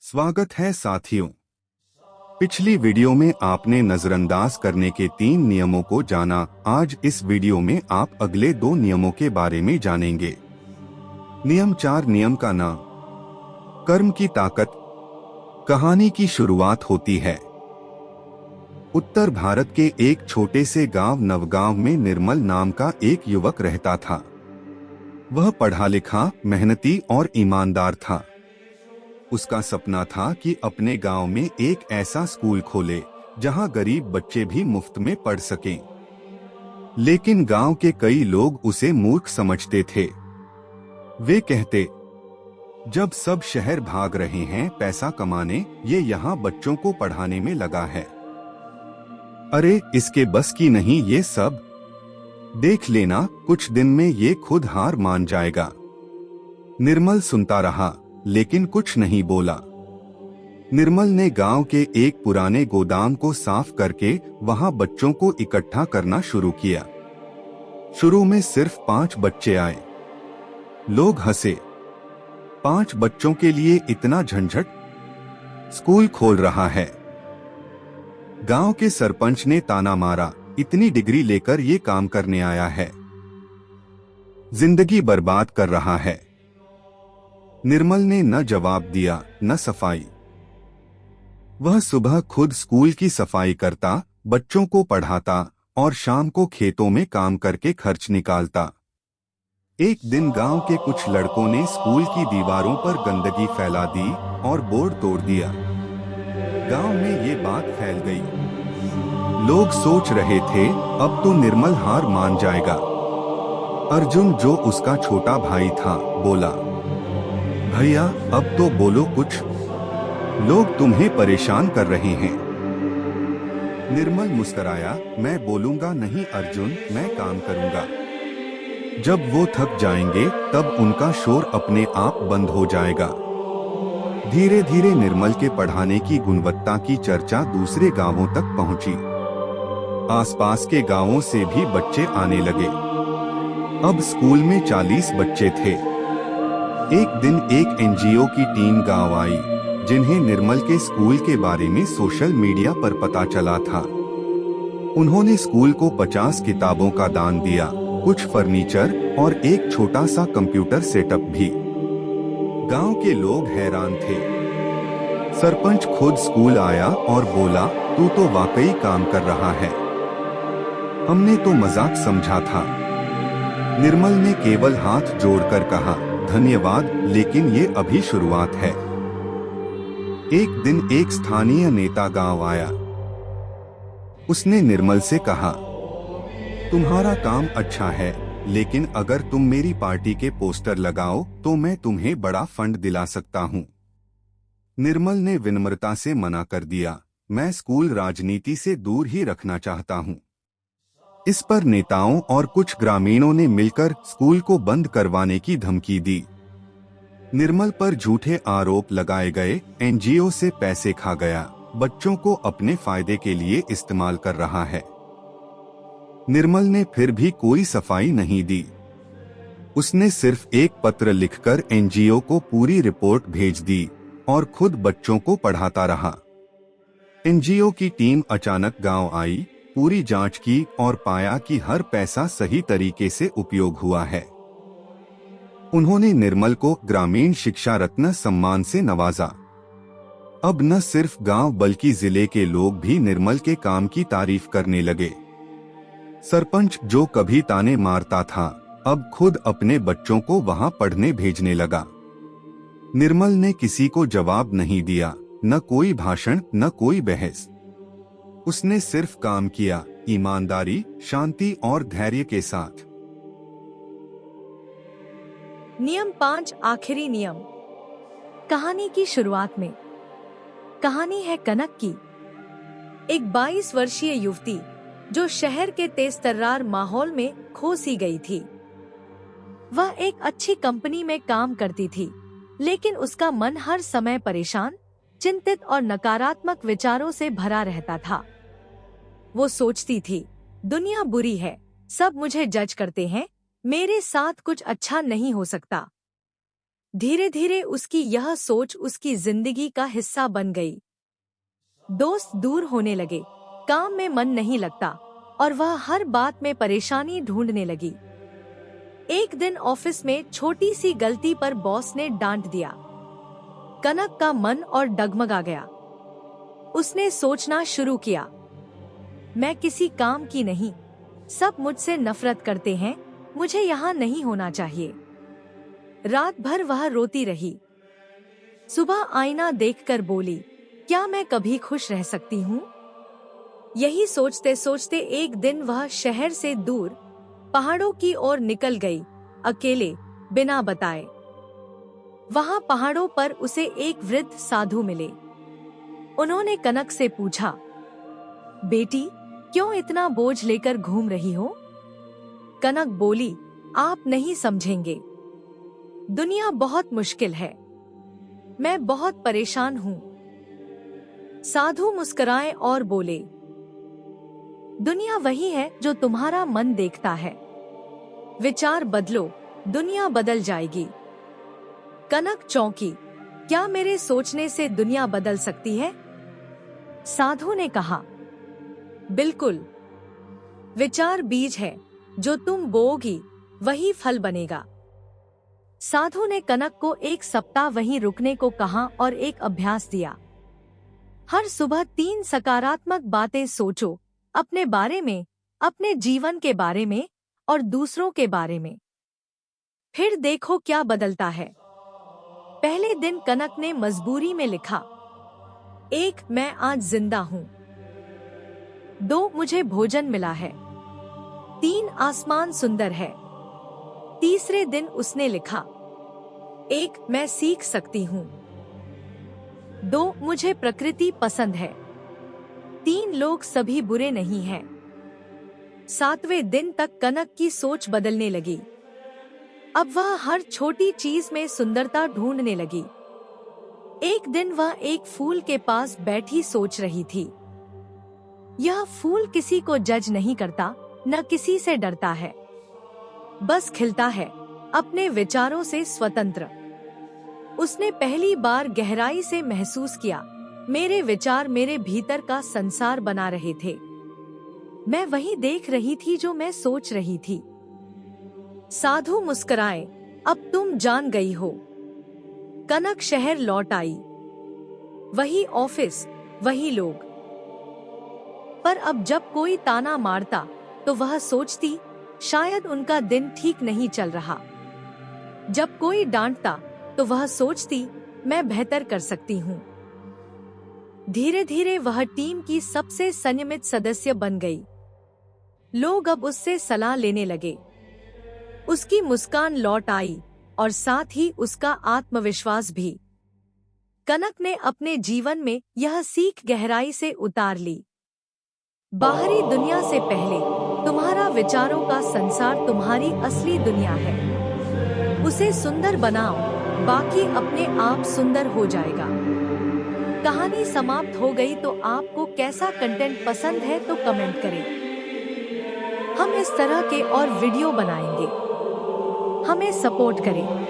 स्वागत है साथियों। पिछली वीडियो में आपने नजरअंदाज करने के 3 नियमों को जाना। आज इस वीडियो में आप अगले 2 नियमों के बारे में जानेंगे। नियम 4, नियम का नाम कर्म की ताकत। कहानी की शुरुआत होती है उत्तर भारत के एक छोटे से गांव नवगांव में निर्मल नाम का एक युवक रहता था। वह पढ़ा लिखा, मेहनती और ईमानदार था। उसका सपना था कि अपने गांव में एक ऐसा स्कूल खोले जहां गरीब बच्चे भी मुफ्त में पढ़ सकें। लेकिन गांव के कई लोग उसे मूर्ख समझते थे। वे कहते, जब सब शहर भाग रहे हैं पैसा कमाने, ये यहाँ बच्चों को पढ़ाने में लगा है। अरे इसके बस की नहीं ये सब। देख लेना, कुछ दिन में ये खुद हार मान जाएगा। निर्मल सुनता रहा लेकिन कुछ नहीं बोला। निर्मल ने गांव के एक पुराने गोदाम को साफ करके वहां बच्चों को इकट्ठा करना शुरू किया। शुरू में सिर्फ 5 बच्चे आए। लोग हंसे, 5 बच्चों के लिए इतना झंझट, स्कूल खोल रहा है। गांव के सरपंच ने ताना मारा, इतनी डिग्री लेकर ये काम करने आया है, जिंदगी बर्बाद कर रहा है। निर्मल ने न जवाब दिया न सफाई। वह सुबह खुद स्कूल की सफाई करता, बच्चों को पढ़ाता और शाम को खेतों में काम करके खर्च निकालता। एक दिन गांव के कुछ लड़कों ने स्कूल की दीवारों पर गंदगी फैला दी और बोर्ड तोड़ दिया। गांव में ये बात फैल गई। लोग सोच रहे थे अब तो निर्मल हार मान जाएगा। अर्जुन, जो उसका छोटा भाई था, बोला, भैया अब तो बोलो कुछ, लोग तुम्हें परेशान कर रहे हैं। निर्मल मुस्कुराया, मैं बोलूंगा नहीं अर्जुन, मैं काम करूंगा। जब वो थक जाएंगे तब उनका शोर अपने आप बंद हो जाएगा। धीरे धीरे निर्मल के पढ़ाने की गुणवत्ता की चर्चा दूसरे गांवों तक पहुंची। आसपास के गांवों से भी बच्चे आने लगे। अब स्कूल में 40 बच्चे थे। एक दिन एक एनजीओ की टीम गांव आई, जिन्हें निर्मल के स्कूल के बारे में सोशल मीडिया पर पता चला था। उन्होंने स्कूल को 50 किताबों का दान दिया, कुछ फर्नीचर और एक छोटा सा कंप्यूटर सेटअप भी। गांव के लोग हैरान थे। सरपंच खुद स्कूल आया और बोला, तू तो वाकई काम कर रहा है, हमने तो मजाक समझा था। निर्मल ने केवल हाथ जोड़कर कहा, धन्यवाद, लेकिन ये अभी शुरुआत है। एक दिन एक स्थानीय नेता गांव आया। उसने निर्मल से कहा, तुम्हारा काम अच्छा है, लेकिन अगर तुम मेरी पार्टी के पोस्टर लगाओ तो मैं तुम्हें बड़ा फंड दिला सकता हूँ। निर्मल ने विनम्रता से मना कर दिया, मैं स्कूल राजनीति से दूर ही रखना चाहता हूँ। इस पर नेताओं और कुछ ग्रामीणों ने मिलकर स्कूल को बंद करवाने की धमकी दी। निर्मल पर झूठे आरोप लगाए गए, एनजीओ से पैसे खा गया, बच्चों को अपने फायदे के लिए इस्तेमाल कर रहा है। निर्मल ने फिर भी कोई सफाई नहीं दी। उसने सिर्फ एक पत्र लिखकर एनजीओ को पूरी रिपोर्ट भेज दी और खुद बच्चों को पढ़ाता रहा। एनजीओ की टीम अचानक गांव आई, पूरी जांच की और पाया कि हर पैसा सही तरीके से उपयोग हुआ है। उन्होंने निर्मल को ग्रामीण शिक्षा रत्न सम्मान से नवाजा। अब न सिर्फ गांव बल्कि जिले के लोग भी निर्मल के काम की तारीफ करने लगे। सरपंच, जो कभी ताने मारता था, अब खुद अपने बच्चों को वहां पढ़ने भेजने लगा। निर्मल ने किसी को जवाब नहीं दिया, न कोई भाषण, न कोई बहस। उसने सिर्फ काम किया, ईमानदारी, शांति और धैर्य के साथ। नियम 5, आखिरी नियम। कहानी की शुरुआत में। कहानी है कनक की। एक 22 वर्षीय युवती जो शहर के तेज-तर्रार माहौल में खो सी गई थी। वह एक अच्छी कंपनी में काम करती थी, लेकिन उसका मन हर समय परेशान, चिंतित और नकारात्मक विचारों से भरा रहता था। वो सोचती थी, दुनिया बुरी है, सब मुझे जज करते हैं, मेरे साथ कुछ अच्छा नहीं हो सकता। धीरे धीरे उसकी यह सोच उसकी जिंदगी का हिस्सा बन गई। दोस्त दूर होने लगे, काम में मन नहीं लगता और वह हर बात में परेशानी ढूंढने लगी। एक दिन ऑफिस में छोटी सी गलती पर बॉस ने डांट दिया। कनक का मन और डगमगा गया। उसने सोचना शुरू किया, मैं किसी काम की नहीं, सब मुझसे नफरत करते हैं, मुझे यहाँ नहीं होना चाहिए। रात भर वह रोती रही। सुबह आईना देखकर बोली, क्या मैं कभी खुश रह सकती हूँ? यही सोचते सोचते एक दिन वह शहर से दूर पहाड़ों की ओर निकल गई, अकेले, बिना बताए। वहां पहाड़ों पर उसे एक वृद्ध साधु मिले। उन्होंने कनक से पूछा, बेटी, क्यों इतना बोझ लेकर घूम रही हो? कनक बोली, आप नहीं समझेंगे, दुनिया बहुत मुश्किल है, मैं बहुत परेशान हूँ। साधु मुस्कुराए और बोले, दुनिया वही है जो तुम्हारा मन देखता है, विचार बदलो, दुनिया बदल जाएगी। कनक चौंकी, क्या मेरे सोचने से दुनिया बदल सकती है? साधु ने कहा, बिल्कुल, विचार बीज है, जो तुम बोओगी वही फल बनेगा। साधु ने कनक को एक सप्ताह वहीं रुकने को कहा और एक अभ्यास दिया। हर सुबह 3 सकारात्मक बातें सोचो, अपने बारे में, अपने जीवन के बारे में और दूसरों के बारे में। फिर देखो क्या बदलता है। पहले दिन कनक ने मजबूरी में लिखा, 1, मैं आज जिंदा हूँ। 2, मुझे भोजन मिला है। 3, आसमान सुंदर है। तीसरे दिन उसने लिखा, 1, मैं सीख सकती हूँ। 2, मुझे प्रकृति पसंद है। 3, लोग सभी बुरे नहीं हैं। 7वें दिन तक कनक की सोच बदलने लगी। अब वह हर छोटी चीज में सुंदरता ढूंढने लगी। एक दिन वह एक फूल के पास बैठी सोच रही थी। यह फूल किसी को जज नहीं करता, न किसी से डरता है, बस खिलता है, अपने विचारों से स्वतंत्र। उसने पहली बार गहराई से महसूस किया, मेरे विचार मेरे भीतर का संसार बना रहे थे। मैं वही देख रही थी जो मैं सोच रही थी। साधु मुस्कुराए, अब तुम जान गई हो। कनक शहर लौट आई। वही ऑफिस, वही लोग। पर अब जब कोई ताना मारता तो वह सोचती, शायद उनका दिन ठीक नहीं चल रहा। जब कोई डांटता तो वह सोचती, मैं बेहतर कर सकती हूँ। धीरे धीरे वह टीम की सबसे संयमित सदस्य बन गई। लोग अब उससे सलाह लेने लगे। उसकी मुस्कान लौट आई और साथ ही उसका आत्मविश्वास भी। कनक ने अपने जीवन में यह सीख गहराई से उतार ली, बाहरी दुनिया से पहले तुम्हारा विचारों का संसार तुम्हारी असली दुनिया है। उसे सुंदर बनाओ, बाकी अपने आप सुंदर हो जाएगा। कहानी समाप्त हो गई। तो आपको कैसा कंटेंट पसंद है तो कमेंट करें। हम इस तरह के और वीडियो बनाएंगे। हमें सपोर्ट करें।